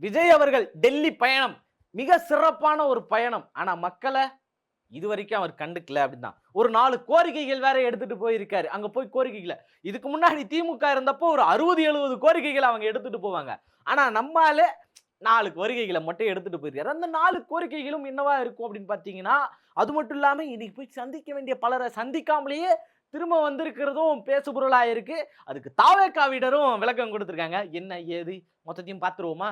விஜய் அவர்கள் டெல்லி பயணம் மிக சிறப்பான ஒரு பயணம். ஆனா மக்களை இதுவரைக்கும் அவர் கண்டுக்கல அப்படிதான். ஒரு 4 கோரிக்கைகள் வேற எடுத்துட்டு போயிருக்காரு. அங்க போய் கோரிக்கைகள இதுக்கு முன்னாடி திமுக இருந்தப்போ ஒரு 60, 70 கோரிக்கைகள் அவங்க எடுத்துட்டு போவாங்க. ஆனா நம்ம ஆளு 4 கோரிக்கைகள மட்டும் எடுத்துட்டு போயிருக்காரு. அந்த 4 கோரிக்கைகளும் என்னவா இருக்கும் அப்படின்னு பார்த்தீங்கன்னா, அது மட்டும் இல்லாம இன்னைக்கு போய் சந்திக்க வேண்டிய பலர சந்திக்காமலேயே திரும்ப வந்திருக்கிறதும் பேசுபொருளா இருக்கு. அதுக்கு தாவேக்காவினரும் விளக்கம் குடுத்திருக்காங்க. என்ன ஏது மொத்தத்தையும் பார்த்துருவோமா?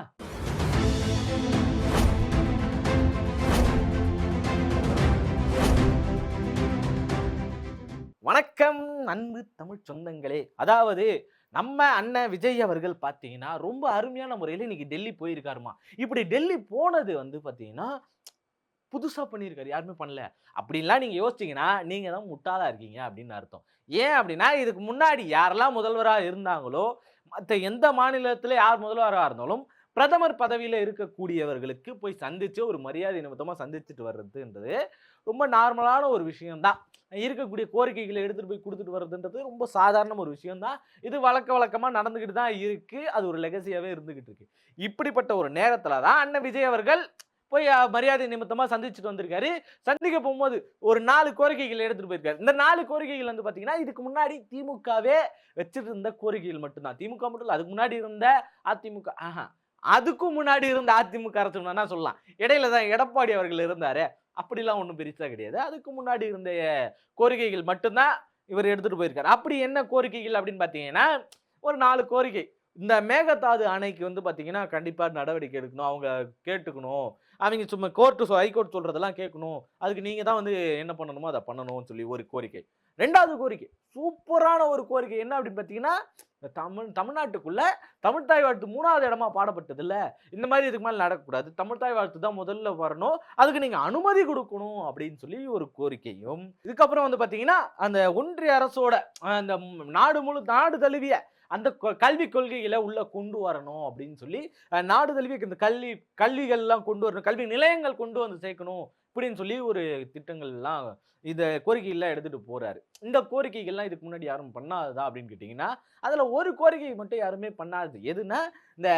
வணக்கம் அன்பு தமிழ் சொந்தங்களே. அதாவது நம்ம அண்ணன் விஜய் அவர்கள் பார்த்தீங்கன்னா, ரொம்ப அருமையான முறையில இன்னைக்கு டெல்லி போயிருக்காருமா. இப்படி டெல்லி போனது வந்து பார்த்தீங்கன்னா, புதுசா பண்ணியிருக்காரு. யாருமே பண்ணல. அப்படின்லாம் நீங்க யோசிச்சீங்கன்னா, நீங்க தான் முட்டாளா இருக்கீங்க அப்படின்னு அர்த்தம். ஏன் அப்படின்னா, இதுக்கு முன்னாடி யாரெல்லாம் முதல்வரா இருந்தாங்களோ, மத்த எந்த மாநிலத்தில யார் முதல்வரா இருந்தாலும், பிரதமர் பதவியில இருக்கக்கூடியவர்களுக்கு போய் சந்திச்சு ஒரு மரியாதை நிமித்தமா சந்திச்சுட்டு வர்றதுன்றது ரொம்ப நார்மலான ஒரு விஷயம் தான். இருக்கக்கூடிய கோரிக்கைகள எடுத்துட்டு போய் குடுத்துட்டு வர்றதுன்றது ரொம்ப சாதாரண ஒரு விஷயம் தான். இது வழக்கமா நடந்துகிட்டு தான் இருக்கு. அது ஒரு லெகசியாவே இருந்துகிட்டு இருக்கு. இப்படிப்பட்ட ஒரு நேரத்தில தான் அண்ணன் விஜய் அவர்கள் போய் மரியாதை நிமித்தமா சந்திச்சுட்டு வந்திருக்காரு. சந்திக்க போம்போது ஒரு 4 கோரிக்கைகள் எடுத்துட்டு போயிருக்காரு. இந்த 4 கோரிக்கைகள் வந்து பார்த்தீங்கன்னா, இதுக்கு முன்னாடி திமுகவே வச்சிட்டு இருந்த கோரிக்கைகள் மட்டும் தான். திமுக மட்டும் இல்ல. அதுக்கு முன்னாடி இருந்த அதிமுக அதுக்கும் முன்னாடி இருந்த அதிமுக அரசு வேணா சொல்லலாம். இடையில தான் எடப்பாடி அவர்கள் இருந்தாரே. அப்படிலாம் ஒண்ணும் பெருசா கிடையாது. அதுக்கு முன்னாடி இருந்த கோரிக்கைகள் மட்டும் தான் இவர் எடுத்துட்டு போயிருக்காரு. அப்படி என்ன கோரிக்கைகள் அப்படின்னு பார்த்தீங்கன்னா, ஒரு 4 கோரிக்கை. இந்த மேகதாது அணைக்கு வந்து பார்த்தீங்கன்னா, கண்டிப்பா நடவடிக்கை எடுக்கணும். அவங்க கேட்டுக்கணும். அவைங்க சும்மா ஹைகோர்ட் சொல்றதெல்லாம் கேட்கணும். அதுக்கு நீங்க தான் வந்து என்ன பண்ணணுமோ அத பண்ணணும்னு சொல்லி ஒரு கோரிக்கை. 2வது கோரிக்கை, சூப்பரான ஒரு கோரிக்கை. என்ன அப்படின்னு பார்த்தீங்கன்னா, தமிழ்நாட்டுக்குள்ள தமிழ்த்தாய் வாழ்த்து 3வது இடமா பாடப்பட்டதுல்ல. இந்த மாரி இதுக்கு மேல நடக்கக்கூடாது. தமிழ்த்தாய் வாழ்த்து தான் முதல்ல வரணும். அதுக்கு நீங்க அனுமதி குடுக்கணும் அப்படின்னு சொல்லி ஒரு கோரிக்கையும், இதுக்கப்புறம் வந்து பார்த்தீங்கன்னா, அந்த ஒன்றிய அரசோட அந்த நாடு தழுவிய அந்த கல்விக் கொள்கைகள உள்ள கொண்டு வரணும் அப்படின்னு சொல்லி, நாடு தழுவிய இந்த கல்விகள்லாம் கொண்டு வரணும். கல்வி நிலையங்கள் கொண்டு வந்து சேர்க்கணும். இப்படின்னு சொல்லி ஒரு திட்டங்கள்லாம் இந்த கோரிக்கைலாம் எடுத்துட்டு போறாரு. இந்த கோரிக்கைகள்லாம் இதுக்கு முன்னாடி யாரும் பண்ணாததா அப்படின்னு கேட்டீங்கன்னா, அதுல ஒரு கோரிக்கை மட்டும் யாருமே பண்ணாதது. எதுன்னா, இந்த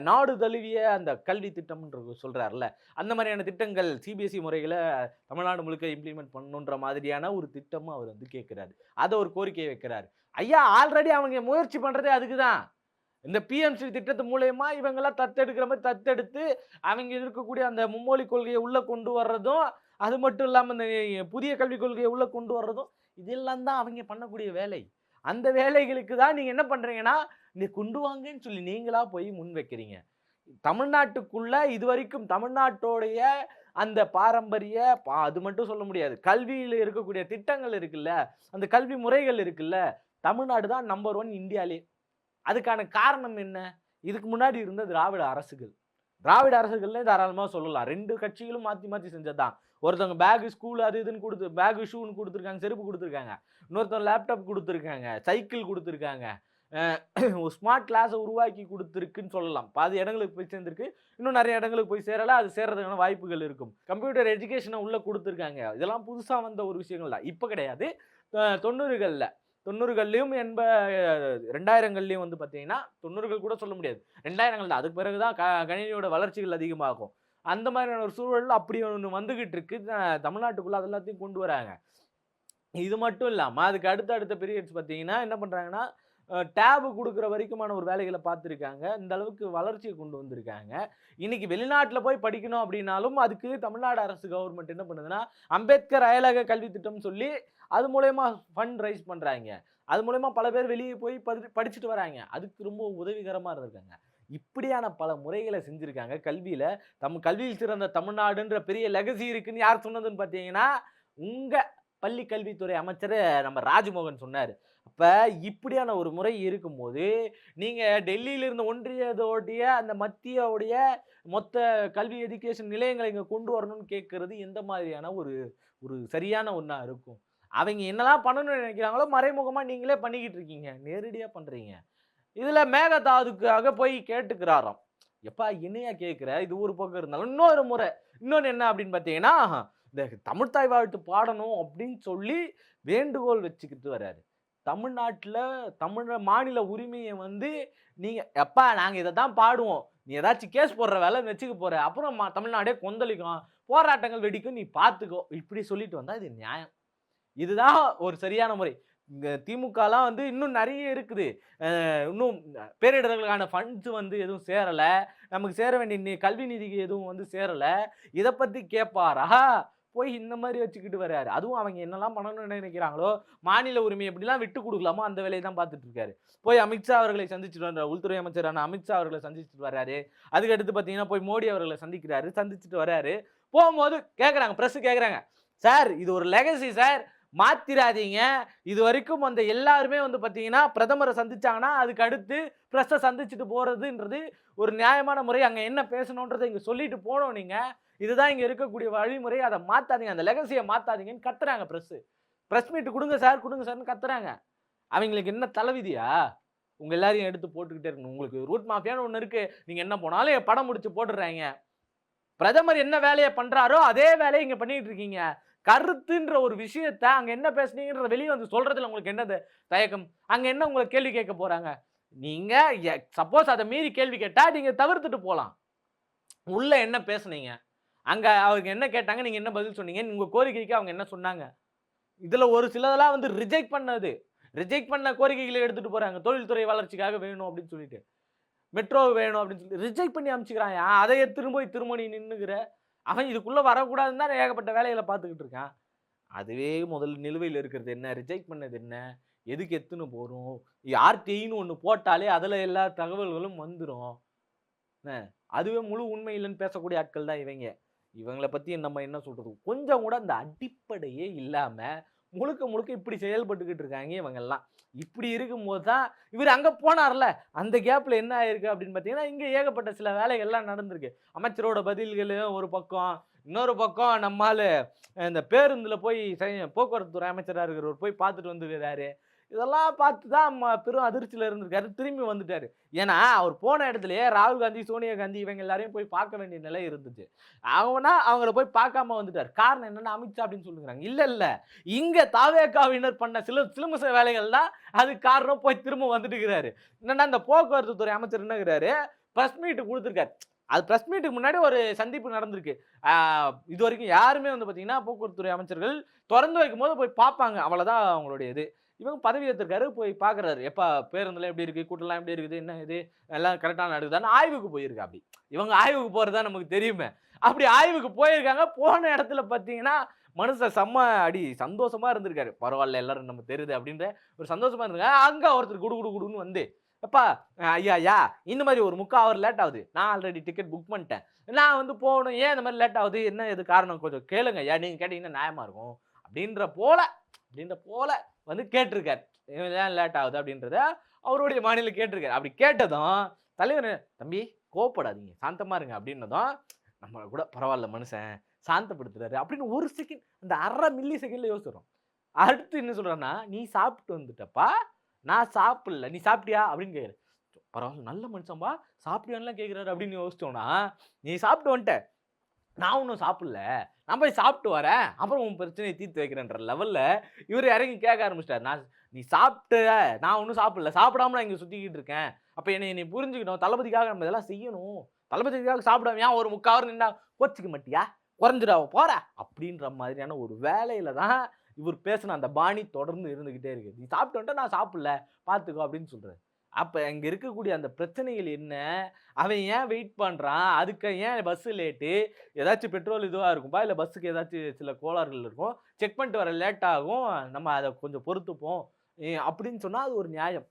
நாடு தழுவிய அந்த கல்வி திட்டம்ன்ற சொல்றார்ல, அந்த மாதிரியான திட்டங்கள் சிபிஎஸ்இ முறைகள தமிழ்நாடு முழுக்க இம்ப்ளிமெண்ட் பண்ணணுன்ற மாதிரியான ஒரு திட்டமும் அவர் வந்து கேட்கிறாரு. அத ஒரு கோரிக்கைய வைக்கிறாரு. ஐயா ஆல்ரெடி அவங்க முயற்சி பண்றதே அதுக்கு தான். இந்த பிஎம்ஸ்ரீ திட்டத்து மூலியமா இவங்கலாம் தத்தெடுக்கிற மாரி தத்தெடுத்து, அவங்க இருக்கக்கூடிய அந்த மும்மொழி கொள்கைய உள்ள கொண்டு வர்றதும், அது மட்டும் இல்லாம இந்த புதிய கல்விக் கொள்கைய உள்ள கொண்டு வர்றதும், இதெல்லாம் தான் அவங்க பண்ணக்கூடிய வேலை. அந்த வேலைகளுக்கு தான் நீங்க என்ன பண்றீங்கன்னா, நீ கொண்டு வாங்கன்னு சொல்லி நீங்களா போய் முன் வைக்கிறீங்க. தமிழ்நாட்டுக்குள்ள இதுவரைக்கும் தமிழ்நாட்டோடைய அந்த பாரம்பரிய அது மட்டும் சொல்ல முடியாது. கல்வியில இருக்கக்கூடிய திட்டங்கள் இருக்குல்ல, அந்த கல்வி முறைகள் இருக்குல்ல, தமிழ்நாடு தான் நம்பர் 1 இந்தியாலே. அதுக்கான காரணம் என்ன? இதுக்கு முன்னாடி இருந்த திராவிட அரசுகள். திராவிட அரசுகள்லே தாராளமா சொல்லலாம். 2 கட்சிகளும் மாத்தி மாத்தி செஞ்சது தான். ஒருத்தவங்க பேக், ஸ்கூல் அது இதுன்னு பேக், ஷூன்னு குடுத்துருக்காங்க. செருப்பு குடுத்துருக்காங்க. இன்னொருத்தவங்க லேப்டாப் குடுத்துருக்காங்க. சைக்கிள் குடுத்துருக்காங்க. ஒரு ஸ்மார்ட் கிளாஸ உருவாக்கி குடுத்துருக்குன்னு சொல்லலாம். பாதி இடங்களுக்கு போய் சேர்ந்திருக்கு. இன்னும் நெறைய இடங்களுக்கு போய் சேரல. அது சேர்றதுக்கான வாய்ப்புகள் இருக்கும். கம்ப்யூட்டர் எஜுகேஷன உள்ள குடுத்துருக்காங்க. இதெல்லாம் புதுசா வந்த ஒரு விஷயங்கள் தான். இப்ப கிடையாது. 90கள்ல 90கள்லயும் 2000கள்லயும் வந்து பார்த்தீங்கன்னா, 90கள் கூட சொல்ல முடியாது. 2000கள் தான். அதுக்கு பிறகு தான் கணினியோட வளர்ச்சிகள் அதிகமாகும். அந்த மாதிரியான ஒரு சூழல் அப்படி ஒண்ணு வந்துகிட்டு இருக்கு. தமிழ்நாட்டுக்குள்ள அது எல்லாத்தையும் கொண்டு வராங்க. இது மட்டும் இல்லாம, அதுக்கு அடுத்த பீரியட்ஸ் பார்த்தீங்கன்னா, என்ன பண்றாங்கன்னா, டேப் குடுக்குற வரைக்குமான ஒரு வேலைகள பார்த்திருக்காங்க. இந்த அளவுக்கு வளர்ச்சிய கொண்டு வந்திருக்காங்க. இன்னைக்கு வெளிநாட்ல போய் படிக்கணும் அப்படின்னாலும், அதுக்கு தமிழ்நாடு அரசு கவர்ன்மெண்ட் என்ன பண்ணுதுன்னா, அம்பேத்கர் அயலக கல்வி திட்டம்னு சொல்லி, அது மூலியமா ஃபண்ட் ரைஸ் பண்றாய்ங்க. அது மூலியமா பல பேர் வெளிய போய் படிச்சுட்டு வராய்ங்க. அதுக்கு ரொம்ப உதவிகரமா இருந்திருக்காங்க. இப்படியான பல முறைகள செஞ்சிருக்காங்க. கல்வியில கல்வியில் சிறந்த தமிழ்நாடுன்ற பெரிய லெகசி இருக்குன்னு யார் சொன்னதுன்னு பார்த்தீங்கன்னா, உங்க பள்ளி கல்வித்துறை அமைச்சர் நம்ம ராஜ்மோகன் சொன்னாரு. அப்ப இப்படியான ஒரு முறை இருக்கும்போது, நீங்க டெல்லியில இருந்த ஒன்றியத்தோடைய அந்த மத்தியோடைய மொத்த கல்வி எஜுகேஷன் நிலையங்கள இங்க கொண்டு வரணும்னு கேட்கிறது எந்த மாதிரியான ஒரு ஒரு சரியான ஒண்ணா இருக்கும்? அவைங்க என்னலாம் பண்ணணும்னு நினைக்கிறாங்களோ, மறைமுகமா நீங்களே பண்ணிக்கிட்டு இருக்கீங்க. நேரடியா பண்றீங்க. இதுல மேகதாதுக்காக போய் கேட்டுக்கிறாராம். எப்பா என்னையா கேட்கிற? இது ஒரு பக்கம் இருந்தாலும், இன்னொரு முறை இன்னொன்னு என்ன அப்படின்னு பார்த்தீங்கன்னா, இந்த தமிழ்த்தாய் வாழ்த்து பாடணும் அப்படின்னு சொல்லி வேண்டுகோள் வச்சுக்கிட்டு வராரு. தமிழ்நாட்டுல தமிழ் மாநில உரிமைய வந்து நீங்க எப்பா நாங்க இத தான் பாடுவோம். நீ ஏதாச்சும் கேஸ் போடுற வேலை வச்சுக்க போற. அப்புறம் தமிழ்நாடே கொந்தளிக்கும். போராட்டங்கள் வெடிக்கும். நீ பார்த்துக்கோ. இப்படி சொல்லிட்டு வந்தா இது நியாயம். இதுதான் ஒரு சரியான முறை. இங்க திமுகலாம் வந்து இன்னும் நெறைய இருக்குது. இன்னும் பேரிடர்களுக்கான ஃபண்ட்ஸ் வந்து எதுவும் சேரல. நமக்கு சேர வேண்டிய கல்வி நிதிக்கு எதுவும் வந்து சேரல. இத பத்தி கேட்பாரா? போய் இந்த மாரி வச்சுக்கிட்டு வராரு. அதுவும் அவங்க என்னலாம் பண்ணணும்னு நினைக்கிறாங்களோ, மாநில உரிமைய எப்படிலாம் விட்டு குடுக்கலாமோ அந்த வேலைய தான் பார்த்துட்டு இருக்காரு. போய் அமித்ஷா அவர்களை சந்திச்சுட்டு வந்தார். உள்துறை அமைச்சரான அமித்ஷா அவர்கள சந்திச்சுட்டு வராரு. அதுக்கு அடுத்து பார்த்தீங்கன்னா, போய் மோடி அவர்கள சந்திக்கிறாரு. சந்திச்சுட்டு வராரு. போம்போது கேட்கறாங்க, பிரஸ் கேட்கறாங்க. சார் இது ஒரு லெகசி சார். மாத்திராதீங்க. இதுவரைக்கும் வந்த எல்லாருமே வந்து பார்த்தீங்கன்னா, பிரதமர சந்திச்சாங்கன்னா, அதுக்கு அடுத்து பிரஸ்ஸ சந்திச்சுட்டு போறதுன்றது ஒரு நியாயமான முறை. அங்க என்ன பேசணும்ன்றத இங்க சொல்லிட்டு போணும் நீங்க. இதுதான் இங்க இருக்கக்கூடிய வழிமுறை. அத மாத்தாதீங்க. அந்த லெகசிய மாத்தாதீங்கன்னு கத்துறாங்க பிரஸ். பிரஸ் மீட் குடுங்க சார், குடுங்க சார்ன்னு கத்துறாங்க. அவங்களுக்கு என்ன தலைவிதியா? உங்க எல்லாரையும் எடுத்து போட்டுக்கிட்டே இருக்கணும். உங்களுக்கு ரூட் மாஃபியான்னு ஒண்ணு இருக்கு. நீங்க என்ன போனாலும் படம் முடிச்சு போட்டுறாய்ங்க. பிரதமர் என்ன வேலைய பண்றாரோ, அதே வேலைய இங்க பண்ணிட்டு இருக்கீங்க. கருத்துன்ற ஒரு விஷயத்த அங்க என்ன பேசுனீங்கன்றத வெளிய வந்து சொல்றதுல உங்களுக்கு என்னது தயக்கம்? அங்க என்ன உங்கள கேள்வி கேட்க போறாங்க? நீங்க சப்போஸ் அத மீறி கேள்வி கேட்டா, நீங்க தவிர்த்துட்டு போலாம். உள்ள என்ன பேசுனீங்க? அங்க அவங்க என்ன கேட்டாங்க? நீங்க என்ன பதில் சொன்னீங்க? உங்க கோரிக்கைக்கு அவங்க என்ன சொன்னாங்க? இதுல ஒரு சிலதெல்லாம் வந்து ரிஜெக்ட் பண்ணது. ரிஜெக்ட் பண்ண கோரிக்கைகள எடுத்துட்டு போறாங்க. தொழில்துறை வளர்ச்சிக்காக வேணும் அப்படின்னு சொல்லிட்டு. மெட்ரோ வேணும் அப்படின்னு சொல்லி ரிஜெக்ட் பண்ணி அனுப்பிச்சுக்கிறான்யா. அத திரும்ப நீ நின்னுக்குற. அவன் இதுக்குள்ள வரக்கூடாதுன்னு தான் ஏகப்பட்ட வேலைகள பார்த்துக்கிட்டு இருக்கான். அதுவே முதல்ல நிலுவையில இருக்கிறது என்ன? ரிஜெக்ட் பண்ணது என்ன? எதுக்கு எத்துன்னு போறோம்? ஆர்டிஐன்னு ஒண்ணு போட்டாலே அதுல எல்லா தகவல்களும் வந்துரும். என்ன? அதுவே முழு உண்மை இல்லன்னு பேசக்கூடிய ஆட்கள் தான் இவைங்க. இவங்கள பத்தி நம்ம என்ன சொல்றது? கொஞ்சம் கூட அந்த அடிப்படையே இல்லாம, முழுக்க முழுக்க இப்படி செயல்பட்டுக்கிட்டு இருக்காங்க இவங்கெல்லாம். இப்படி இருக்கும்போது தான் இவரு அங்க போனார்ல, அந்த கேப்ல என்ன ஆயிருக்கு அப்படின்னு பார்த்தீங்கன்னா, இங்க ஏகப்பட்ட சில வேலைகள்லாம் நடந்திருக்கு. அமைச்சரோட பதில்களு ஒரு பக்கம், இன்னொரு பக்கம் நம்ம ஆளு இந்த பேருந்துல போய் போக்குவரத்து துறை அமைச்சரா இருக்கிறவர் போய் பார்த்துட்டு வந்துருக்காரு. இதெல்லாம் பார்த்து தான் பெரும் அதிர்ச்சியில இருந்திருக்காரு. திரும்பி வந்துட்டாரு. ஏன்னா, அவர் போன இடத்திலேயே ராகுல் காந்தி, சோனியா காந்தி இவங்க எல்லாரையும் போய் பார்க்க வேண்டிய நிலை இருந்துச்சு. அவங்கள போய் பார்க்காம வந்துட்டாரு. காரணம் என்னன்னா, அமித்ஷா அப்படின்னு சொல்லுகிறாங்க. இல்ல. இங்க தாவேகாவினர் பண்ண சிலுமிச வேலைகள் தான் அதுக்கு காரணம். போய் திரும்ப வந்துட்டுருக்கிறாரு. என்னன்னா, இந்த போக்குவரத்து துறை அமைச்சர் என்னங்கிறாரு, பிரஸ் மீட் குடுத்துருக்காரு. அது பிரஸ் மீட்டுக்கு முன்னாடி ஒரு சந்திப்பு நடந்திருக்கு. இதுவரைக்கும் யாருமே வந்து பார்த்தீங்கன்னா, போக்குவரத்து துறை அமைச்சர்கள் தொறந்து வைக்கும்போது போய் பார்ப்பாங்க. அவ்வளவுதான் அவங்களுடைய இது. இவங்க பதவி ஏத்திருக்காரு. போய் பார்க்குறாரு. எப்பா பேருந்துலாம் எப்படி இருக்கு? கூட்டம்லாம் எப்படி இருக்குது? என்ன இது? எல்லாம் கரெக்ட்டா நடக்குதான்னு ஆய்வுக்கு போயிருக்காப்படி. இவங்க ஆய்வுக்கு போறது தான் நமக்கு தெரியுமே. அப்படி ஆய்வுக்கு போயிருக்காங்க. போன இடத்துல பார்த்தீங்கன்னா, மனுஷன் செம்ம சந்தோஷமா இருந்திருக்காரு. பரவால்ல எல்லாரும் நம்ம தெரியுது அப்படின்ற ஒரு சந்தோஷமா இருந்திருக்காரு. அங்க ஒருத்தர் குடு குடு குடுன்னு வந்து, "எப்பா ஐயா இந்த மாரி ஒரு 3/4 ஹவர் லேட் ஆகுது. நான் ஆல்ரெடி டிக்கெட் புக் பண்ணிட்டேன். நான் வந்து போகணும். ஏன் இந்த மாரி லேட் ஆகுது? என்ன இது காரணம் கொஞ்சம் கேளுங்க ஐயா. நீங்க கேட்டீங்கன்னா நியாயமா இருக்கும்." அப்படின்ற போல வந்து கேட்டிருக்காரு. ஏன் லேட் ஆகுது அப்படின்றத அவருடைய மாநில கேட்டிருக்காரு. அப்படி கேட்டதும் தலைவர், "தம்பி கோவப்படாதீங்க. சாந்தமா இருங்க." அப்படின்னதும், நம்ம கூட பரவால்ல மனுஷன் சாந்தப்படுத்துறாரு அப்படின்னு ஒரு செகண்ட் அந்த 1/2 மில்லி செகண்ட்ல யோசிச்சுர்றோம். அடுத்து என்ன சொல்றாருன்னா, "நீ சாப்பிட்டு வந்துட்டப்பா. நான் சாப்பிடல. நீ சாப்பிட்டியா?" அப்படின்னு கேட்கிறாரு. பரவால்ல நல்ல மனுஷன்பா. சாப்பிட்டியான்னுலாம் கேட்கிறாரு அப்படின்னு யோசிச்சோம்னா, "நீ சாப்பிட்டு வந்துட்ட. நான் ஒண்ணும் சாப்பிடல. நான் போய் சாப்பிட்டு வரேன். அப்புறம் உன் பிரச்சனைய தீர்த்து வைக்கிறேன்ற லெவல்ல இவரு இறங்கி கேட்க ஆரம்பிச்சுட்டாரு. நீ சாப்பிட்ட. நான் ஒண்ணும் சாப்பிடல. சாப்பிடாம நான் இங்க சுத்திக்கிட்டு இருக்கேன். அப்ப என்னைய நீ புரிஞ்சுக்கணும். தளபதிக்காக நம்ம இதெல்லாம் செய்யணும். தளபதிக்காக சாப்பிடாம ஏன் ஒரு 3/4 ஹவர் நின்னா கோச்சுக்க மாட்டியா? குறைஞ்சிடா போற." அப்படின்ற மாதிரியான ஒரு வேலையில தான் இவர் பேசின அந்த பாணி தொடர்ந்து இருந்துகிட்டே இருக்கு. "நீ சாப்பிட்டு வந்துட்ட. நான் சாப்பிடல. பார்த்துக்கோ." அப்படின்னு சொல்றாரு. அப்ப அங்க இருக்கக்கூடிய அந்த பிரச்சனைகள் என்ன? அவன் ஏன் வெயிட் பண்றான்? அதுக்கு ஏன் பஸ் லேட்டு? ஏதாச்சும் பெட்ரோல் இதுவா இருக்கும்பா, இல்ல பஸ்ஸுக்கு ஏதாச்சும் சில கோளாறுகள் இருக்கும். செக் பண்ணிட்டு வர லேட் ஆகும். நம்ம அத கொஞ்சம் பொறுத்துப்போம். அப்படின்னு சொன்னா அது ஒரு நியாயம்.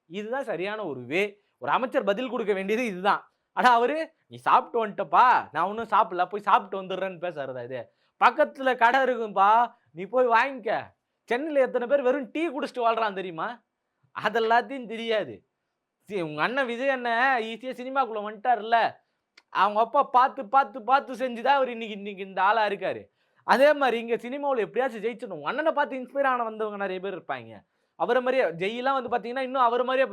இதுதான் சரியான ஒரு வே. ஒரு அமைச்சர் பதில் குடுக்க வேண்டியது இதுதான். ஆனா அவரு, "நீ சாப்பிட்டு வந்துட்டப்பா. நான் ஒண்ணும் சாப்பிடல. போய் சாப்பிட்டு வந்துடுறேன்னு" பேசுறதா இது? பக்கத்துல கடை இருக்கும்பா. நீ போய் வாங்கிக்க. சென்னையில எத்தன பேர் வெறும் டீ குடிச்சிட்டு வாழ்றான் தெரியுமா? அதெல்லாத்தையும் தெரியாது. உங்க அண்ணன் விஜய் அண்ணன் ஈஸியா சினிமாக்குள்ள வந்துட்டாருல்ல. அவங்க அப்பா பார்த்து செஞ்சு தான் அவரு இன்னைக்கு இந்த ஆளா இருக்காரு. அதே மாரி இங்க சினிமாவுல எப்படியாச்சும் ஜெயிச்சிடணும். உங்க அண்ணன பார்த்து இன்ஸ்பயர் ஆன வந்தவங்க நெறைய பேர் இருப்பாய்ங்க. அவர மாரியே ஜெய்லாம் வந்து பார்த்தீங்கன்னா, இன்னும் அவர மாரியே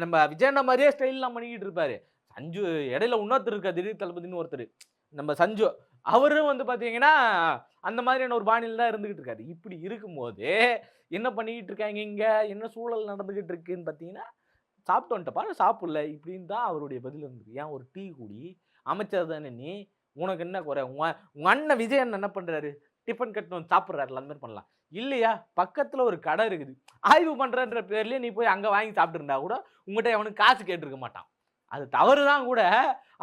நம்ம விஜய் அண்ணா மாரியே ஸ்டைல்லாம் பண்ணிக்கிட்டு இருப்பாரு. சஞ்சு இடையில இன்னொருத்தர் இருக்காரு. திடீர் தளபதின்னு ஒருத்தரு. நம்ம சஞ்சு. அவரும் வந்து பார்த்தீங்கன்னா, அந்த மாதிரியான ஒரு பாணியில தான் இருந்துகிட்டு இருக்காரு. இப்படி இருக்கும்போது, என்ன பண்ணிக்கிட்டு இருக்காய்ங்க இங்க? என்ன சூழல் நடந்துகிட்டு இருக்குன்னு பார்த்தீங்கன்னா, சாப்பிட்டு வந்துட்டப்பா, சாப்பிடல இப்படின்னு தான் அவருடைய பதில் இருந்தது. ஏன் ஒரு டீ குடி, அமைச்சர் தானே நீ, உனக்கு என்ன குறை? உங்க அண்ணன் விஜய் அண்ணன் என்ன பண்றாரு? டிஃபன் கட்டின்னு வந்து சாப்பிடுறாருல்ல, அந்த மாரி பண்ணலாம். இல்லையா, பக்கத்துல ஒரு கடை இருக்குது. ஆய்வு பண்றேன்ற பேர்லயே நீ போய் அங்க வாங்கி சாப்பிட்டு இருந்தா கூட உங்கட்ட எவனும் காசு கேட்டிருக்க மாட்டான். அது தவறு தான் கூட.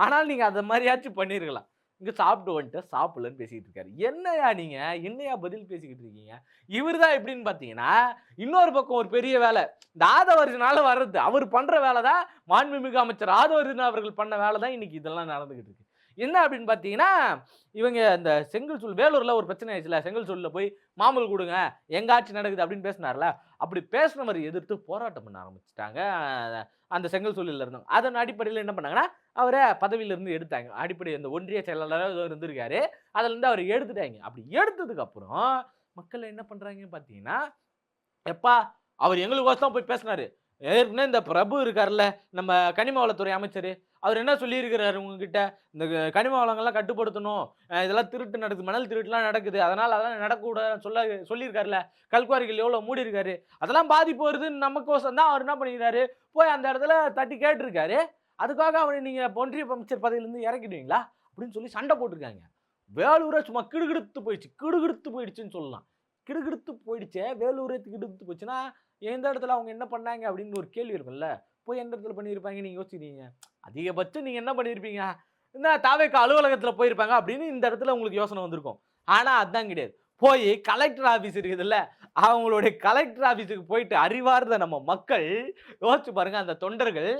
ஆனாலும் நீங்க அத மாரியாச்சும் பண்ணியிருக்கலாம். இங்க சாப்பிட்டு வந்துட்டேன், சாப்பிடலன்னு பேசிட்டு இருக்காரு. என்னய்யா நீங்க? என்னய்யா பதில் பேசிக்கிட்டு இருக்கீங்க? இவரு தான் எப்படின்னு பார்த்தீங்கன்னா, இன்னொரு பக்கம் ஒரு பெரிய வேலை. இந்த ஆதவர்ஜுனால வர்றது. அவர் பண்ற வேலை தான் மாண்புமிகு அமைச்சர் ஆதவர்ஜுனா அவர்கள் பண்ண வேலை தான் இன்னைக்கு இதெல்லாம் நடந்துகிட்டு இருக்கு. என்ன அப்படின்னு பார்த்தீங்கன்னா, இவங்க இந்த செங்கல்சூளை வேலூர்ல ஒரு பிரச்சனை ஆயிடுச்சுல்ல. செங்கல்சூளைல போய் மாமூல் குடுங்க, எங்க ஆட்சி நடக்குது அப்படின்னு பேசினார்ல. அப்படி பேசினவரை எதிர்த்து போராட்டம் பண்ண ஆரம்பிச்சுட்டாங்க. அந்த செங்கல்சூளையில இருந்தவங்க. அதன் அடிப்படையில என்ன பண்ணாங்கன்னா, அவர பதவியிலிருந்து எடுத்தாங்க. அடிப்படை இந்த ஒன்றிய செயலாளரா ஏதோ இருந்திருக்காரு. அதுலருந்து அவர எடுத்துட்டாங்க. அப்படி எடுத்ததுக்கு அப்புறம் மக்கள் என்ன பண்றாங்கன்னு பார்த்தீங்கன்னா, எப்பா அவர் எங்களுக்கோசரம் போய் பேசினாரு. ஏற்கனவே இந்த பிரபு இருக்கார்ல, நம்ம கனிம வளத்துறை அமைச்சரு. அவர் என்ன சொல்லியிருக்கிறாரு உங்ககிட்ட? இந்த கனிம வளங்கள்லாம் கட்டுப்படுத்தணும். இதெல்லாம் திருட்டு நடக்குது. மணல் திருட்டுலாம் நடக்குது. அதெல்லாம் நடக்கக்கூடாதுன்னு சொல்லியிருக்காருல்ல. கல்குவாரிகள் எவ்வளோ மூடியிருக்காரு. அதெல்லாம் பாதிப்பு வருதுன்னு நமக்கோசரம் தான் அவர் என்ன பண்ணிக்கிறாரு, போய் அந்த இடத்துல தட்டி கேட்டிருக்காரு. அதுக்காக அவர நீங்க ஒன்றிய அமைச்சர் பதவியிலிருந்து இறக்கிடுவீங்களா? அப்படின்னு சொல்லி சண்டை போட்டுருக்காங்க. வேலூரே சும்மா கிடுகிடுத்து போயிடுச்சு. கிடுகிடுத்து போயிடுச்சுன்னு சொல்லலாம். கிடுகிடுத்து போயிடுச்சே, வேலூரே கிடுகிடுத்து போச்சுன்னா, எந்த இடத்துல அவங்க என்ன பண்ணாங்க அப்படின்னு ஒரு கேள்வி இருக்கும்ல. போய் எந்த இடத்துல பண்ணியிருப்பாங்க நீங்க யோசிக்கிறீங்க. அதிகபட்சம் நீங்க என்ன பண்ணியிருப்பீங்க? என்ன தாவேக்கா அலுவலகத்துல போயிருப்பாங்க அப்படின்னு இந்த இடத்துல உங்களுக்கு யோசனை வந்திருக்கும். ஆனா அதான் கிடையாது. போய் கலெக்டர் ஆபீஸ் இருக்குதுல்ல, அவங்களுடைய கலெக்டர் ஆபீஸுக்கு போயிட்டு அறிவார்ந்த நம்ம மக்கள் யோசிச்சு பாருங்க. அந்த தொண்டர்கள்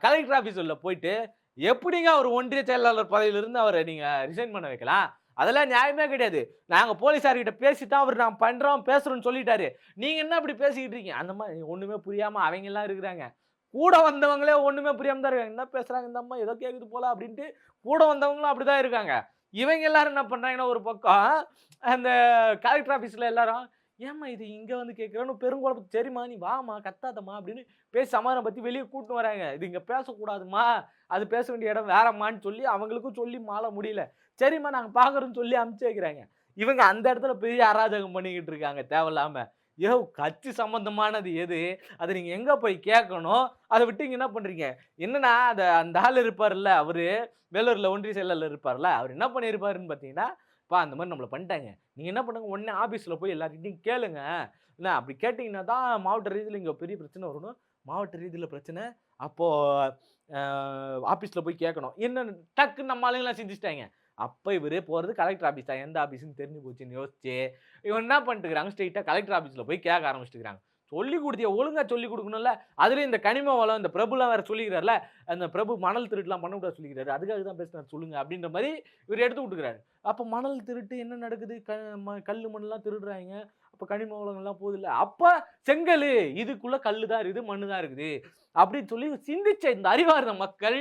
கலெக்டர் ஆபீஸ் உள்ள போயிட்டு எப்படிங்க அவர் ஒன்றிய செயலாளர் பதவியிலிருந்து அவரை நீங்க ரிசைன் பண்ண வைக்கலாம்? அதெல்லாம் நியாயமே கிடையாது. நாங்க போலீஸார்கிட்ட பேசி தான் அவர் நான் பண்றோம், பேசுறோம்ன்னு சொல்லிட்டாரு. நீங்க என்ன இப்படி பேசிக்கிட்டு இருக்கீங்க? அந்த மாரி ஒண்ணுமே புரியாம அவங்க எல்லாம் இருக்கிறாங்க. கூட வந்தவங்களே ஒண்ணுமே புரியாம தான் இருக்காங்க. என்ன பேசுறாங்க இந்த அம்மா? ஏதோ கேக்குது போல அப்படின்ட்டு கூட வந்தவங்களும் அப்படிதான் இருக்காங்க. இவங்க எல்லாரும் என்ன பண்றாங்கன்னா, ஒரு பக்கம் அந்த கலெக்டர் ஆபீஸ்ல எல்லாரும், "ஏம்மா இது இங்க வந்து கேட்கிறன்னு" பெருங்குழப்பம். "சரிம்மா நீ வாம்மா, கத்தாதம்மா" அப்படின்னு பேசி சமாதானம் படுத்தி வெளிய கூட்டின்னு வராங்க. "இது இங்க பேசக்கூடாதும்மா. அது பேச வேண்டிய இடம் வேறம்மான்னு" சொல்லி அவங்களுக்கும் சொல்லி மாள முடியல. "சரிம்மா நாங்க பார்க்குறோம்ன்னு" சொல்லி அனுப்பிச்சு வைக்கிறாங்க. இவங்க அந்த இடத்துல பெரிய அராஜகம் பண்ணிக்கிட்டு இருக்காங்க தேவையில்லாம. யோவ்! கட்சி சம்பந்தமானது எது? அத நீங்க எங்க போய் கேட்கணும்? அத விட்டு இங்க என்ன பண்றீங்க? என்னன்னா, அந்த ஆள் இருப்பார்ல, அவரு வேலூர்ல ஒன்றிய செயலாளர் இருப்பார்ல, அவரு என்ன பண்ணியிருப்பாருன்னு பார்த்தீங்கன்னா, "அப்பா இந்த மாரி நம்மள பண்ணிட்டாங்க. நீங்க என்ன பண்ணுங்க, உடனே ஆபீஸ்ல போய் எல்லார்கிட்டயும் கேளுங்க. என்ன அப்படி கேட்டீங்கன்னா தான் மாவட்ட ரீதியில இங்க பெரிய பிரச்சனை வரணும். மாவட்ட ரீதியில பிரச்சனை. அப்போ அ ஆபீஸ்ல போய் கேட்கணும்." என்னன்னு டக்குன்னு நம்ம ஆளுங்கலாம் சிந்திச்சுட்டாங்க. அப்ப இவரு போறது கலெக்டர் ஆபீஸ் தான். எந்த ஆபீஸ்ன்னு தெரிஞ்சு போச்சுன்னு யோசிச்சு, இவன் என்ன பண்ணிட்டுருக்காங்க, ஸ்ட்ரெயிட்டா கலெக்டர் ஆபீஸ்ல போய் கேட்க ஆரம்பிச்சுட்டுருக்காங்க. சொல்லிக் குடுத்தியே ஒழுங்கா சொல்லிக் குடுக்கணும்ல. அதுலயும் இந்த கனிம வளம் இந்த பிரபுலாம் வேற சொல்லிக்கிறார்ல. அந்த பிரபு மணல் திருட்டுலாம் பண்ணக்கூடாது சொல்லிக்கிறாரு. அதுக்காக தான் பேசினாரு சொல்லுங்க அப்படின்ற மாரி இவரு எடுத்து விட்டுக்கிறாரு. அப்ப மணல் திருட்டு என்ன நடக்குது? கல்லு மண்லாம் திருடுறாய்ங்க. அப்ப கனிம வளங்கள்லாம் போகுதுல்ல. அப்ப செங்கலு இதுக்குள்ள கல்லு தான் இருக்குது, மண்ணு தான் இருக்குது. அப்படின்னு சொல்லி சிந்திச்ச இந்த அறிவார்ந்த மக்கள்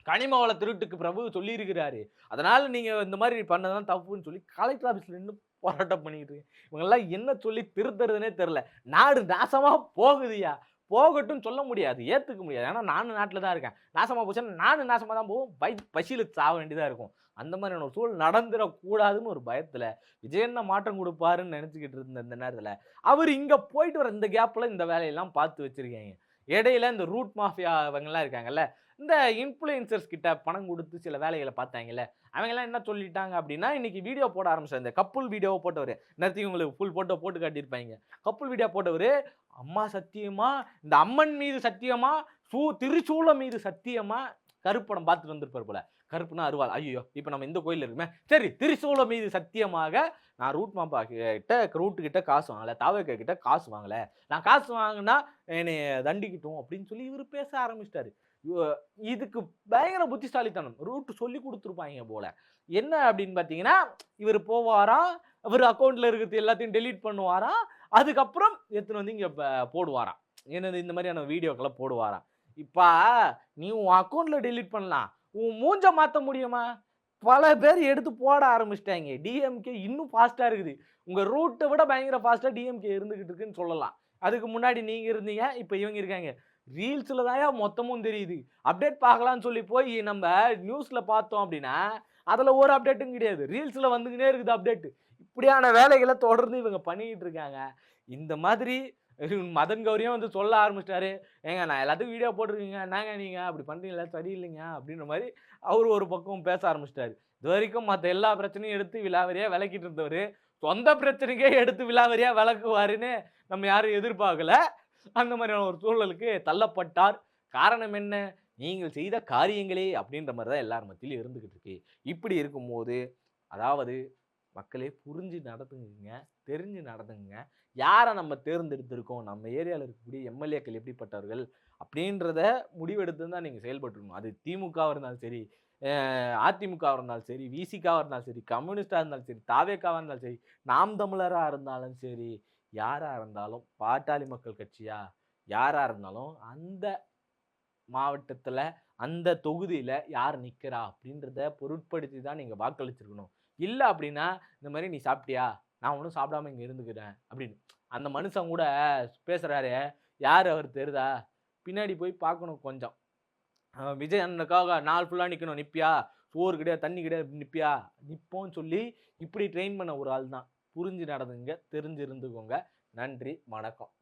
கனிம வள திருட்டுக்கு பிரபு சொல்லியிருக்கிறாரு. அதனால நீங்க இந்த மாரி பண்ணதெல்லாம் தப்புன்னு சொல்லி கலெக்டர் ஆபீஸ்ல நின்னு போராட்டம் பண்ணிக்கிட்டு இருக்காங்க. இவங்கலாம் என்ன சொல்லி திருத்துறதுன்னே தெரியல. நாடு நாசமா போகுதுய்யா. போகட்டும்னு சொல்ல முடியாது. ஏத்துக்க முடியாது. ஏன்னா நானும் நாட்டுல தான் இருக்கேன். நாசமா போச்சுன்னா நானும் நாசமா தான் போவும். பசியில சாவ வேண்டியதா இருக்கும். அந்த மாதிரியான ஒரு சூழல் நடந்துறக்கூடாதுன்னு ஒரு பயத்துல, விஜயண்ணா மாற்றம் குடுப்பாருன்னு நெனச்சுக்கிட்டு இருந்த இந்த நேரத்துல, அவரு இங்க போயிட்டு வர இந்த கேப்ல இந்த வேலையெல்லாம் பார்த்து வச்சிருக்காய்ங்க. இடையில இந்த ரூட் மாஃபியா இவங்கலாம் இருக்காங்கல்ல, இந்த இன்ஃப்ளூயன்சர்ஸ் கிட்ட பணம் குடுத்து சில வேலைகள பார்த்தாங்கல்ல, அவங்கலாம் என்ன சொல்லிட்டாங்க அப்டின்னா, இன்னைக்கு வீடியோ போட ஆரம்பிச்சாரு. இந்த கப்புல் வீடியோவ போட்டவரு. நேத்தைக்கு உங்களுக்கு ஃபுல் ஃபோட்டோ போட்டு காட்டியிருப்பாய்ங்க. கப்புல் வீடியோ போட்டவரு, "அம்மா சத்தியமா, இந்த அம்மன் மீது சத்தியமா, திரிசூலம் மீது சத்தியமா" கருப்பு படம் பார்த்துட்டு வந்திருப்பாரு போல. கருப்புன்னா அருவாள். ஐய்யயோ! இப்ப நம்ம இந்த கோயில்ல இருக்கோமே. சரி, திரிசூலம் மீது சத்தியமாக நான் ரூட் கிட்ட காசு வாங்கல. தாவேக்கா கிட்ட காசு வாங்கல. நான் காசு வாங்குனா என்னைய தண்டிக்கட்டும் அப்படின்னு சொல்லி இவரு பேச ஆரம்பிச்சுட்டாரு. யோ இதுக்கு பயங்கர புத்திசாலித்தனம். ரூட் சொல்லிக் குடுத்துருப்பாய்ங்க போல. என்ன அப்படின்னு பார்த்தீங்கன்னா, இவரு போவாராம். இவரு அக்கவுண்ட்ல இருக்கிறது எல்லாத்தையும் டெலீட் பண்ணுவாராம். அதுக்கப்புறம் எடுத்துன்னு வந்து இங்க போடுவாராம். என்னது இந்த மாதிரியான வீடியோக்கள போடுவாராம். இப்ப நீ உன் அக்கவுண்ட்ல டெலீட் பண்ணலாம். உன் மூஞ்ச மாத்த முடியுமா? பல பேர் எடுத்து போட ஆரம்பிச்சுட்டாய்ங்க. டிஎம்கே இன்னும் ஃபாஸ்ட்டா இருக்குது. உங்க ரூட்ட விட பயங்கர ஃபாஸ்ட்டா டிஎம்கே இருந்துகிட்டு இருக்குன்னு சொல்லலாம். அதுக்கு முன்னாடி நீங்க இருந்தீங்க. இப்ப இவங்க இருக்காங்க. ரீல்ஸ்ல தான்யா மொத்தமும் தெரியுது. அப்டேட் பார்க்கலாம்னு சொல்லி போய் நம்ம நியூஸ்ல பார்த்தோம் அப்டின்னா, அதுல ஒரு அப்டேட்டும் கிடையாது. ரீல்ஸ்ல வந்துகின்னே இருக்குது அப்டேட். இப்படியான வேலைகள தொடர்ந்து இவங்க பண்ணிக்கிட்டு இருக்காங்க. இந்த மாதிரி மதன் கௌரியும் வந்து சொல்ல ஆரம்பிச்சிட்டாரு. "ஏங்க நான் எல்லாத்துக்கும் வீடியோ போட்டுருக்கேங்க. என்னங்க நீங்க அப்படி பண்றீங்களா? சரியில்லைங்க." அப்படின்ற மாரி அவரு ஒரு பக்கம் பேச ஆரம்பிச்சுட்டாரு. இதுவரைக்கும் மத்த எல்லா பிரச்சனையும் எடுத்து விலாவாரியா விளக்கிட்டு இருந்தவரு, சொந்த பிரச்சனைக்கே எடுத்து விலாவாரியா விளக்குவாருன்னு நம்ம யாரும் எதிர்பார்க்கல. அந்த மாதிரியான ஒரு சூழலுக்கு தள்ளப்பட்டார். காரணம் என்ன? நீங்கள் செய்த காரியங்களே அப்படின்ற மாரி தான் எல்லார் மத்தியிலும் இருந்துகிட்டு இருக்கு. இப்படி இருக்கும்போது, அதாவது மக்களே புரிஞ்சு நடந்துங்கங்க. தெரிஞ்சு நடந்துங்கங்க. யார நம்ம தேர்ந்தெடுத்திருக்கோம், நம்ம ஏரியால இருக்கக்கூடிய எம்.எல்.ஏக்கள் எப்படிப்பட்டவர்கள் அப்படின்றத முடிவெடுத்து தான் நீங்க செயல்பட்டுருக்கணும். அது திமுகவா இருந்தாலும் சரி, அதிமுகவா இருந்தாலும் சரி, விசிகாவா இருந்தாலும் சரி, கம்யூனிஸ்ட்டா இருந்தாலும் சரி, தாவேகாவா இருந்தாலும் சரி, நாம் தமிழரா இருந்தாலும் சரி, யாரா இருந்தாலும், பாட்டாளி மக்கள் கட்சியா, யாரா இருந்தாலும் அந்த மாவட்டத்துல, அந்த தொகுதியில யார் நிக்கிறா அப்படின்றத பொருட்படுத்தி தான் நீங்க வாக்களிச்சிருக்கணும். இல்ல அப்படின்னா, இந்த மாரி "நீ சாப்பிட்டியா? நான் ஒண்ணும் சாப்பிடாம இங்க இருந்துக்கிறேன்" அப்படின்னு. அந்த மனுஷன் கூட பேசுறாரே, யாரு அவரு தெரியுதா? பின்னாடி போய் பார்க்கணும் கொஞ்சம். விஜய் அண்ணனுக்காக நாள் ஃபுல்லா நிக்கணும். "நிப்பியா? சோறு கிடையாது, தண்ணி கிடையாது, நிப்பியா?" நிப்போம்ன்னு சொல்லி இப்படி ட்ரெயின் பண்ண ஒரு ஆள் தான். புரிஞ்சு நடந்துங்க. தெரிஞ்சு இருந்துக்கோங்க. நன்றி, வணக்கம்.